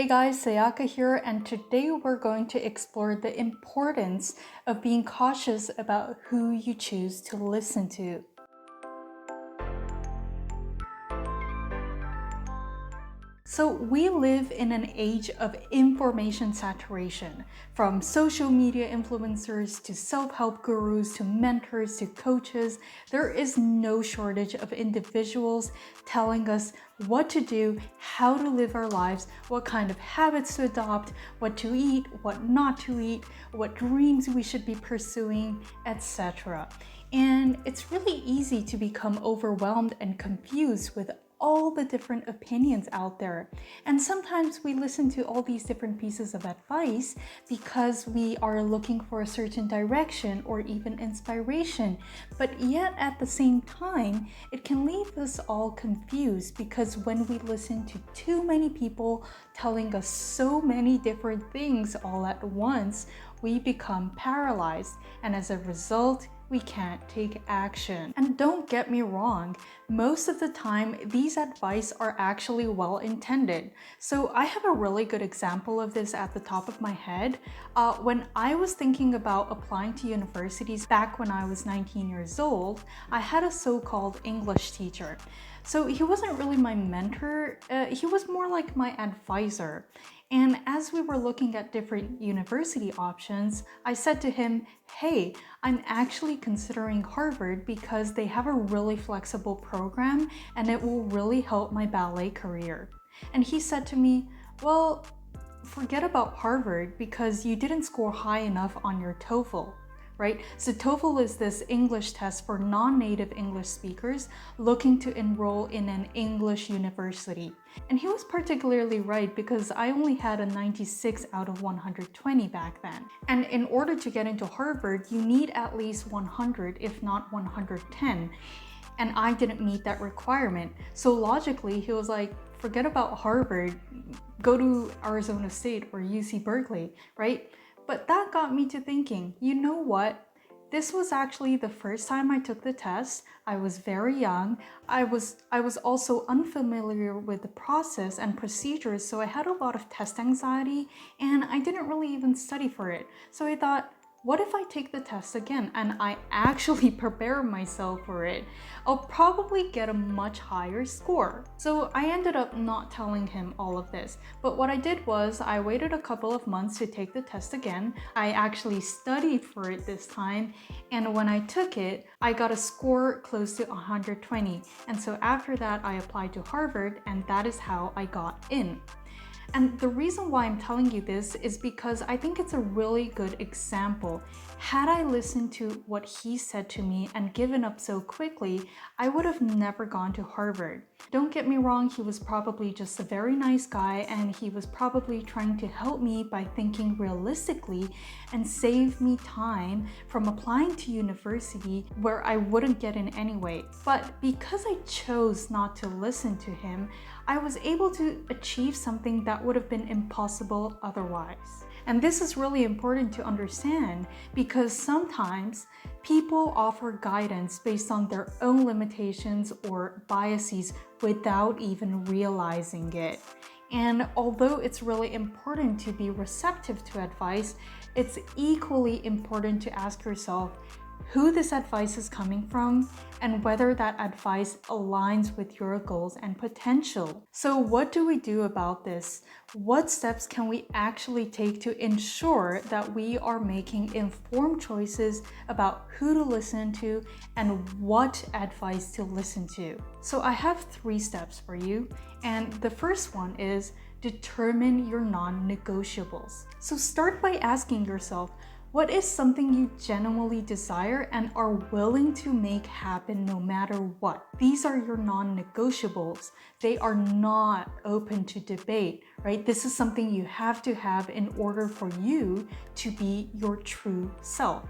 Hey guys, Sayaka here, and today we're going to explore the importance of being cautious about who you choose to listen to. So we live in an age of information saturation, from social media influencers to self-help gurus to mentors to coaches. There is no shortage of individuals telling us what to do, how to live our lives, what kind of habits to adopt, what to eat, what not to eat, what dreams we should be pursuing, etc. And it's really easy to become overwhelmed and confused with all the different opinions out there. And sometimes we listen to all these different pieces of advice because we are looking for a certain direction or even inspiration. But yet at the same time, it can leave us all confused because when we listen to too many people telling us so many different things all at once, we become paralyzed, and as a result, we can't take action. And don't get me wrong, most of the time, these advice are actually well intended. So I have a really good example of this at the top of my head. When I was thinking about applying to universities back when I was 19 years old, I had a so-called English teacher. So he wasn't really my mentor, he was more like my advisor. And as we were looking at different university options, I said to him, hey, I'm actually considering Harvard because they have a really flexible program and it will really help my ballet career. And he said to me, well, forget about Harvard because you didn't score high enough on your TOEFL. Right? So TOEFL is this English test for non-native English speakers looking to enroll in an English university. And he was particularly right because I only had a 96 out of 120 back then. And in order to get into Harvard, you need at least 100, if not 110. And I didn't meet that requirement. So logically, he was like, forget about Harvard, go to Arizona State or UC Berkeley, right? But that got me to thinking, you know what? This was actually the first time I took the test. I was very young. I was also unfamiliar with the process and procedures, so I had a lot of test anxiety and I didn't really even study for it. So I thought, what if I take the test again and I actually prepare myself for it? I'll probably get a much higher score. So I ended up not telling him all of this. But what I did was I waited a couple of months to take the test again. I actually studied for it this time. And when I took it, I got a score close to 120. And so after that, I applied to Harvard, and that is how I got in. And the reason why I'm telling you this is because I think it's a really good example. Had I listened to what he said to me and given up so quickly, I would have never gone to Harvard. Don't get me wrong, he was probably just a very nice guy and he was probably trying to help me by thinking realistically and save me time from applying to university where I wouldn't get in anyway. But because I chose not to listen to him, I was able to achieve something that would have been impossible otherwise. And this is really important to understand because sometimes people offer guidance based on their own limitations or biases without even realizing it. And although it's really important to be receptive to advice, it's equally important to ask yourself who this advice is coming from and whether that advice aligns with your goals and potential. So what do we do about this? What steps can we actually take to ensure that we are making informed choices about who to listen to and what advice to listen to? So I have 3 steps for you, and the first one is determine your non-negotiables. So start by asking yourself, what is something you genuinely desire and are willing to make happen no matter what? These are your non-negotiables. They are not open to debate, right? This is something you have to have in order for you to be your true self.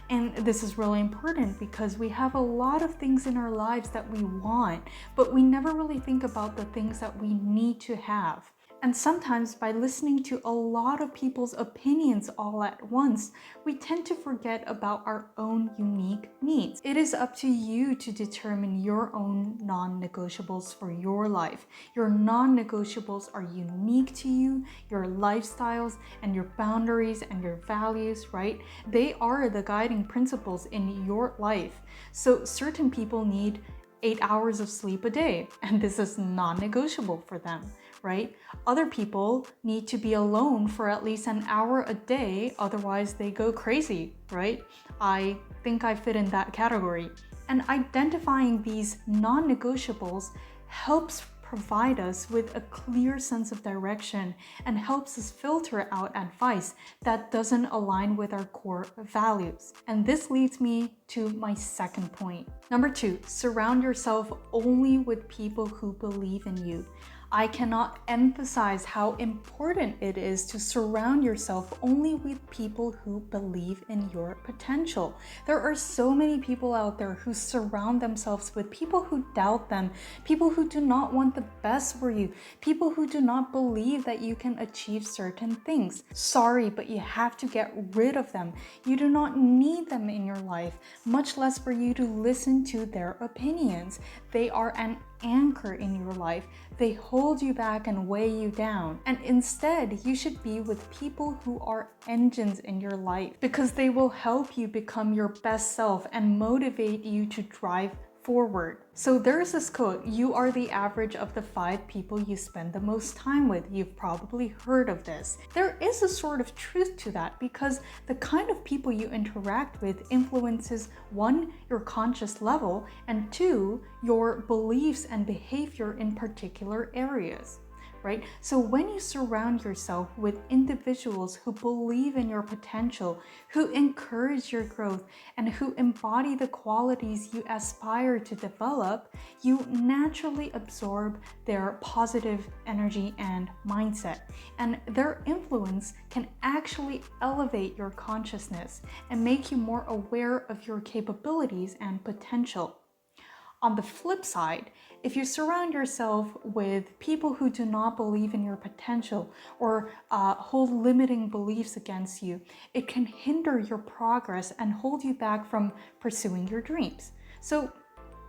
And this is really important because we have a lot of things in our lives that we want, but we never really think about the things that we need to have. And sometimes by listening to a lot of people's opinions all at once, we tend to forget about our own unique needs. It is up to you to determine your own non-negotiables for your life. Your non-negotiables are unique to you, your lifestyles and your boundaries and your values, right? They are the guiding principles in your life. So certain people need 8 hours of sleep a day, and this is non-negotiable for them, right? Other people need to be alone for at least an hour a day, otherwise they go crazy, right? I think I fit in that category. And identifying these non-negotiables helps provide us with a clear sense of direction and helps us filter out advice that doesn't align with our core values. And this leads me to my second point. Number 2, surround yourself only with people who believe in you. I cannot emphasize how important it is to surround yourself only with people who believe in your potential. There are so many people out there who surround themselves with people who doubt them, people who do not want the best for you, people who do not believe that you can achieve certain things. Sorry, but you have to get rid of them. You do not need them in your life, much less for you to listen to their opinions. They are an anchor in your life. They hold you back and weigh you down. And instead, you should be with people who are engines in your life because they will help you become your best self and motivate you to drive forward. So there's this quote, you are the average of the 5 people you spend the most time with. You've probably heard of this. There is a sort of truth to that because the kind of people you interact with influences 1, your conscious level, and 2, your beliefs and behavior in particular areas. Right? So when you surround yourself with individuals who believe in your potential, who encourage your growth, and who embody the qualities you aspire to develop, you naturally absorb their positive energy and mindset. And their influence can actually elevate your consciousness and make you more aware of your capabilities and potential. On the flip side, if you surround yourself with people who do not believe in your potential or hold limiting beliefs against you, it can hinder your progress and hold you back from pursuing your dreams. So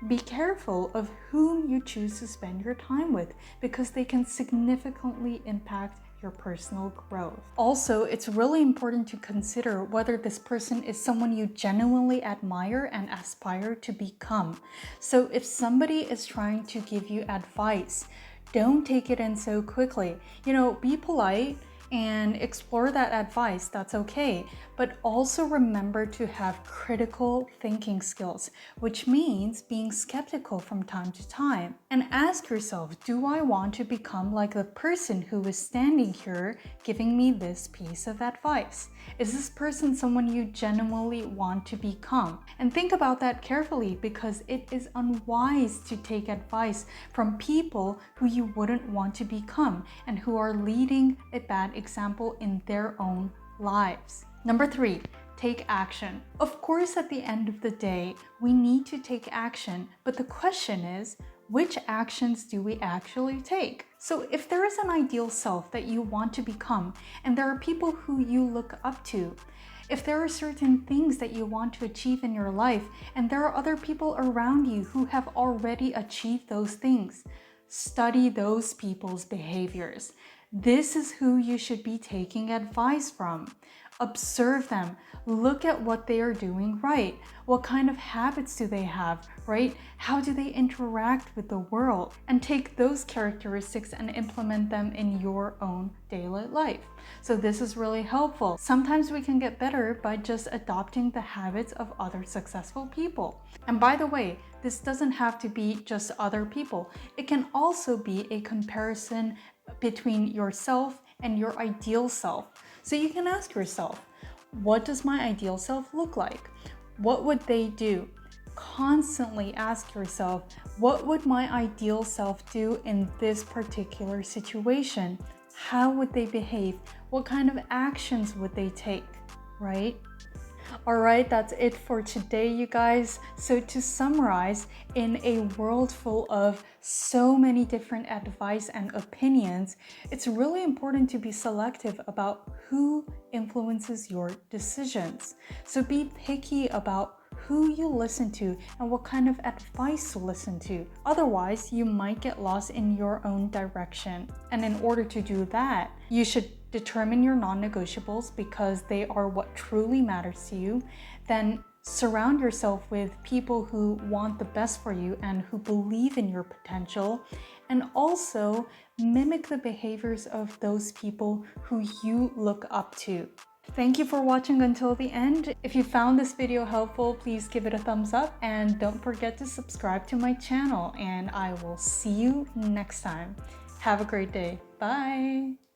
be careful of whom you choose to spend your time with because they can significantly impact your personal growth. Also, it's really important to consider whether this person is someone you genuinely admire and aspire to become. So if somebody is trying to give you advice, don't take it in so quickly. Be polite and explore that advice, that's okay. But also remember to have critical thinking skills, which means being skeptical from time to time. And ask yourself, do I want to become like the person who is standing here giving me this piece of advice? Is this person someone you genuinely want to become? And think about that carefully because it is unwise to take advice from people who you wouldn't want to become and who are leading a bad example in their own lives. Number 3, take action. Of course, at the end of the day, we need to take action, but the question is, which actions do we actually take? So if there is an ideal self that you want to become, and there are people who you look up to, if there are certain things that you want to achieve in your life, and there are other people around you who have already achieved those things, study those people's behaviors. This is who you should be taking advice from. Observe them. Look at what they are doing right. What kind of habits do they have, right? How do they interact with the world? And take those characteristics and implement them in your own daily life. So this is really helpful. Sometimes we can get better by just adopting the habits of other successful people. And by the way, this doesn't have to be just other people. It can also be a comparison between yourself and your ideal self. So you can ask yourself, what does my ideal self look like? What would they do? Constantly ask yourself, what would my ideal self do in this particular situation? How would they behave? What kind of actions would they take, right? Alright, that's it for today, you guys. So to summarize, in a world full of so many different advice and opinions, it's really important to be selective about who influences your decisions. So be picky about who you listen to and what kind of advice to listen to. Otherwise, you might get lost in your own direction. And in order to do that, you should determine your non-negotiables because they are what truly matters to you. Then surround yourself with people who want the best for you and who believe in your potential. And also mimic the behaviors of those people who you look up to. Thank you for watching until the end. If you found this video helpful, please give it a thumbs up and don't forget to subscribe to my channel, and I will see you next time. Have a great day. Bye!